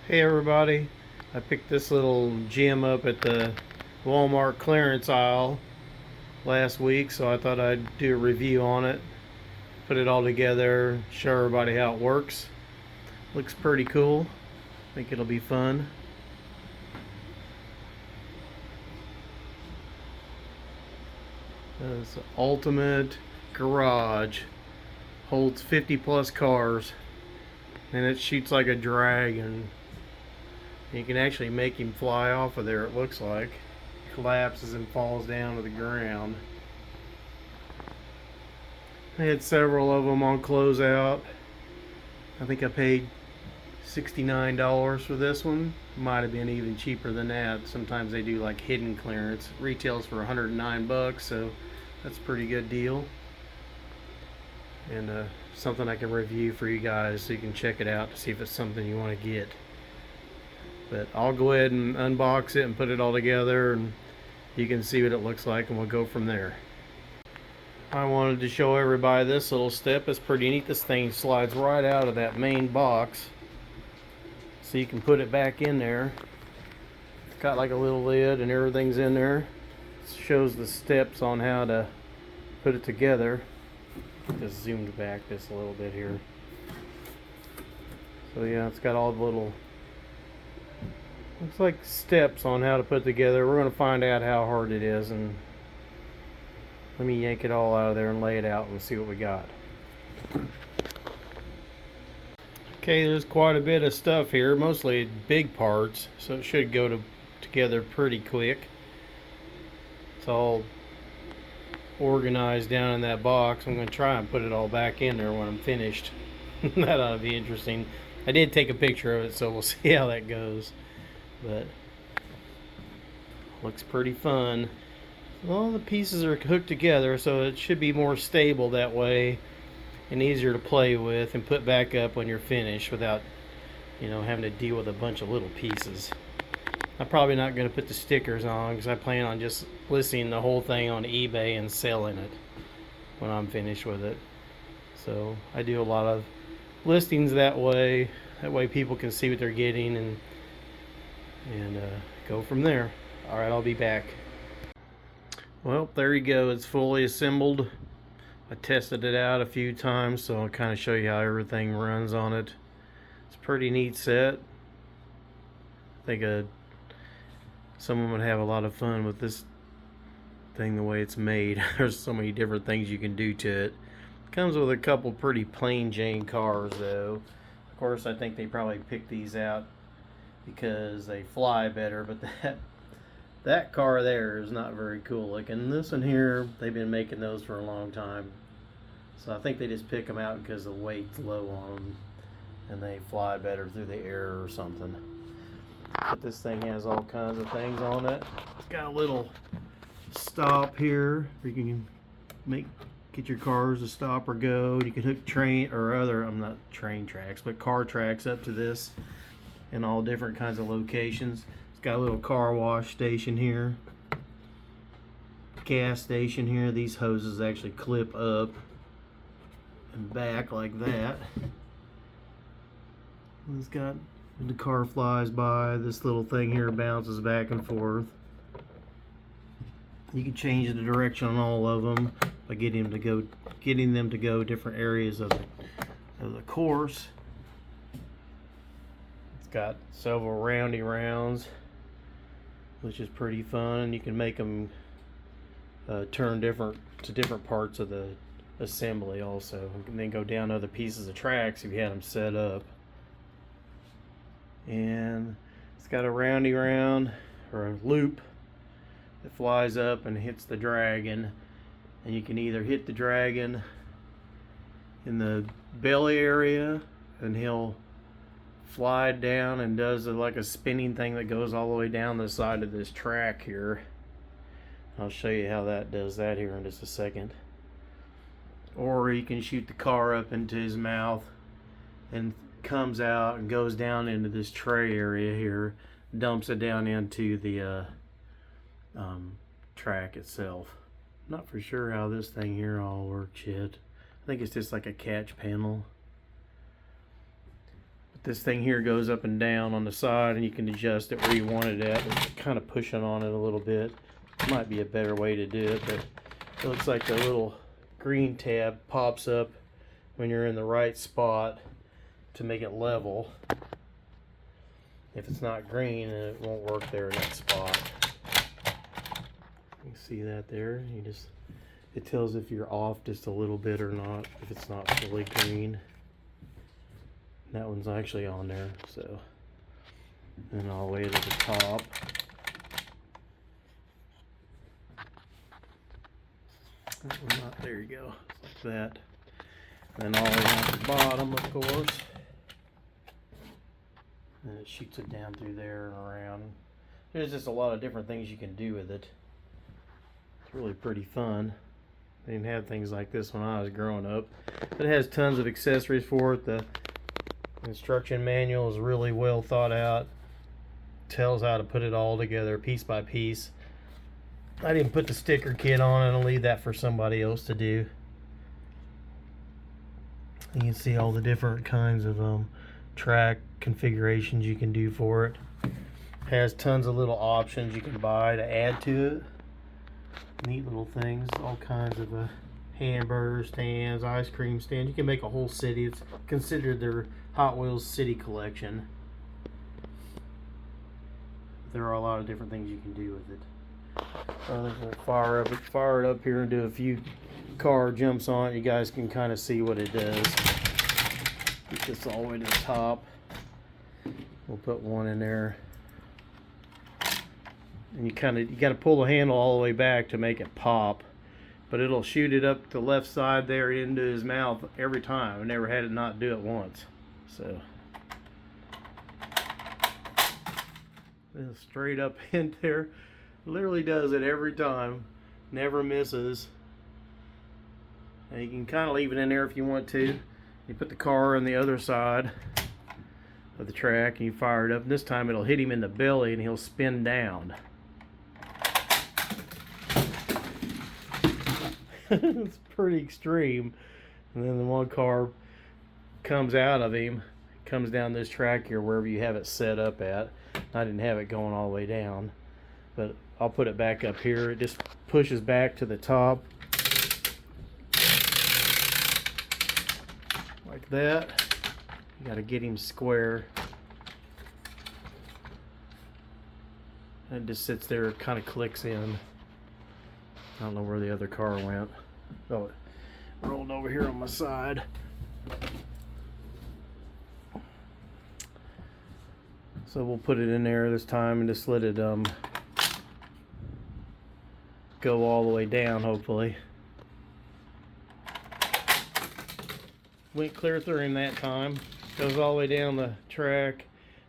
Hey everybody, I picked this little gem up at the Walmart clearance aisle last week, so I thought I'd do a review on it, put it all together, show everybody how it works. Looks pretty cool. I think it'll be fun. It's Ultimate Garage. Holds 50 plus cars, and it shoots like a dragon. You can actually make him fly off of there, it looks like. Collapses and falls down to the ground. I had several of them on closeout. I think I paid $69 for this one. Might have been even cheaper than that. Sometimes they do like hidden clearance. Retails for 109 bucks, so that's a pretty good deal. And something I can review for you guys so you can check it out to see if it's something you want to get. But I'll go ahead and unbox it and put it all together, and you can see what it looks like, and we'll go from there. I wanted to show everybody this little step. It's pretty neat. This thing slides right out of that main box, so you can put it back in there. It's got like a little lid and everything's in there. It shows the steps on how to put it together. Just zoomed back just a little bit here. So yeah, it's got all the little, looks like steps on how to put together. We're going to find out how hard it is, and let me yank it all out of there and lay it out and see what we got. Okay, there's quite a bit of stuff here, mostly big parts, so it should go together pretty quick. It's all organized down in that box. I'm going to try and put it all back in there when I'm finished. That ought to be interesting. I did take a picture of it, so we'll see how that goes. But looks pretty fun. All the pieces are hooked together, so it should be more stable that way and easier to play with and put back up when you're finished without, having to deal with a bunch of little pieces. I'm probably not going to put the stickers on because I plan on just listing the whole thing on eBay and selling it when I'm finished with it. So I do a lot of listings that way. That way people can see what they're getting and go from there. Alright, I'll be back. Well, there you go. It's fully assembled. I tested it out a few times, so I'll kind of show you how everything runs on it. It's a pretty neat set. I think someone would have a lot of fun with this thing the way it's made. There's so many different things you can do to it. Comes with a couple pretty plain Jane cars though. Of course, I think they probably picked these out because they fly better, but that car there is not very cool looking. This one here, they've been making those for a long time, so I think they just pick them out because the weight's low on them and they fly better through the air or something. But this thing has all kinds of things on it. It's got a little stop here where you can get your cars to stop or go. You can hook train tracks, but car tracks up to this in all different kinds of locations. It's got a little car wash station here, gas station here. These hoses actually clip up and back like that. It's got, when the car flies by, this little thing here bounces back and forth. You can change the direction on all of them by getting them to go different areas of the course. It's got several roundy rounds, which is pretty fun. You can make them turn to different parts of the assembly also, and then go down other pieces of tracks if you had them set up. And it's got a roundy round, or a loop, that flies up and hits the dragon, and you can either hit the dragon in the belly area and he'll fly down and does like a spinning thing that goes all the way down the side of this track here. I'll show you how that does that here in just a second. Or you can shoot the car up into his mouth and comes out and goes down into this tray area here, dumps it down into the track itself. Not for sure how this thing here all works yet. I think it's just like a catch panel. But this thing here goes up and down on the side, and you can adjust it where you want it at. Kind of pushing on it a little bit. Might be a better way to do it, but it looks like the little green tab pops up when you're in the right spot to make it level. If it's not green, then it won't work there in that spot. You can see that there. It tells if you're off just a little bit or not, if it's not fully green. That one's actually on there, so. And all the way to the top. That one not, there you go, like that. And then all the way down to the bottom, of course. And it shoots it down through there and around. There's just a lot of different things you can do with it. It's really pretty fun. They didn't have things like this when I was growing up. But it has tons of accessories for it. The instruction manual is really well thought out. Tells how to put it all together piece by piece. I didn't put the sticker kit on it. I'll leave that for somebody else to do. You can see all the different kinds of track configurations you can do for it. Has tons of little options you can buy to add to it. Neat little things, all kinds of hamburger stands, ice cream stands. You can make a whole city. It's considered their Hot Wheels city collection. There are a lot of different things you can do with it. I'm going to fire it up here and do a few car jumps on it. You guys can kind of see what it does. Get this all the way to the top. We'll put one in there. And you got to pull the handle all the way back to make it pop, but it'll shoot it up the left side there into his mouth every time. I never had it not do it once. So straight up in there, literally does it every time, never misses. And you can kind of leave it in there if you want to. You put the car on the other side of the track and you fire it up, and this time it'll hit him in the belly and he'll spin down. It's pretty extreme. And then the one car comes out of him, comes down this track here wherever you have it set up at. I didn't have it going all the way down, but I'll put it back up here. It just pushes back to the top like that. You got to get him square. And it just sits there, kind of clicks in. I don't know where the other car went. Oh, it rolled over here on my side. So we'll put it in there this time and just let it go all the way down, hopefully. Went clear through him that time. Goes all the way down the track.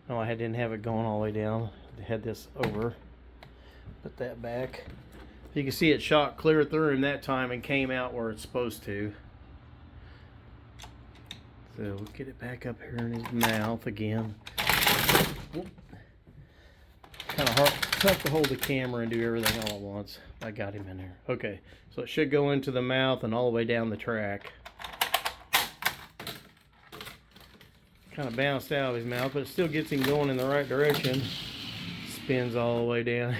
No, I didn't have it going all the way down. I had this over. Put that back. You can see it shot clear through him that time and came out where it's supposed to. So we'll get it back up here in his mouth again. Kind of hard, tough to hold the camera and do everything all at once. I got him in there. Okay, so it should go into the mouth and all the way down the track. Kind of bounced out of his mouth, but it still gets him going in the right direction. Spins all the way down.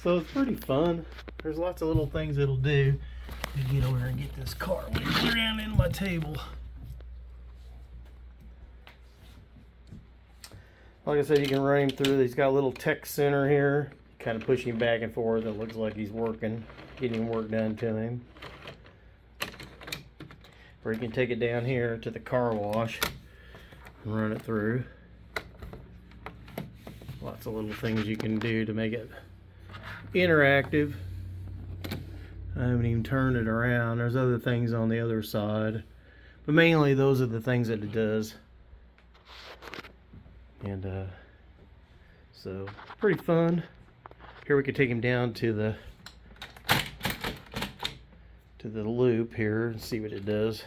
So it's pretty fun. There's lots of little things it'll do. Let me get over here and get this car clear down into my table. Like I said, you can run him through. He's got a little tech center here. Kind of push him back and forth. It looks like he's working, getting work done to him. Or you can take it down here to the car wash and run it through. Lots of little things you can do to make it interactive. I haven't even turned it around. There's other things on the other side, but mainly those are the things that it does. And so pretty fun. Here we could take him down to the loop here and see what it does.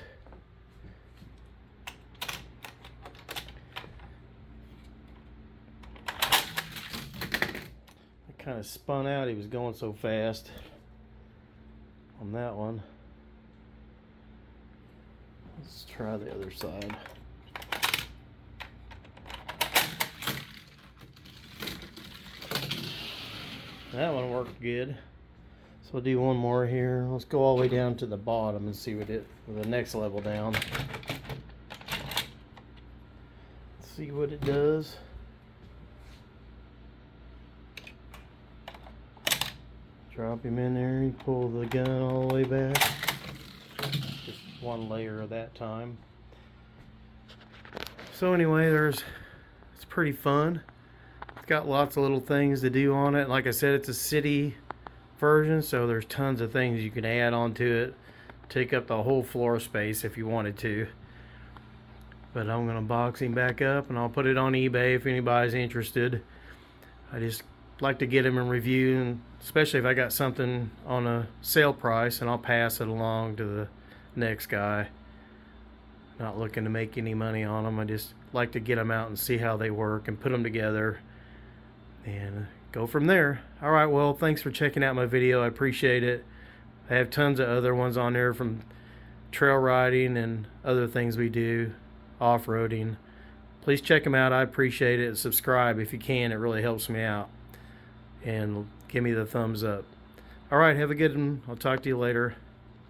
Kind of spun out. He was going so fast on that one. Let's try the other side. that one worked good. So we'll do one more here. Let's go all the way down to the bottom and see what the next level down. See what it does. Drop him in there, you pull the gun all the way back. Just one layer of that time. So anyway, it's pretty fun. It's got lots of little things to do on it. Like I said, it's a city version, so there's tons of things you can add onto it. Take up the whole floor space if you wanted to. But I'm going to box him back up and I'll put it on eBay if anybody's interested. I just like to get them in review, and especially if I got something on a sale price, and I'll pass it along to the next guy. Not looking to make any money on them. I just like to get them out and see how they work and put them together and go from there. Alright, well, thanks for checking out my video. I appreciate it. I have tons of other ones on there from trail riding and other things we do, off-roading. Please check them out. I appreciate it. Subscribe if you can. It really helps me out. And give me the thumbs up. Alright, have a good one. I'll talk to you later.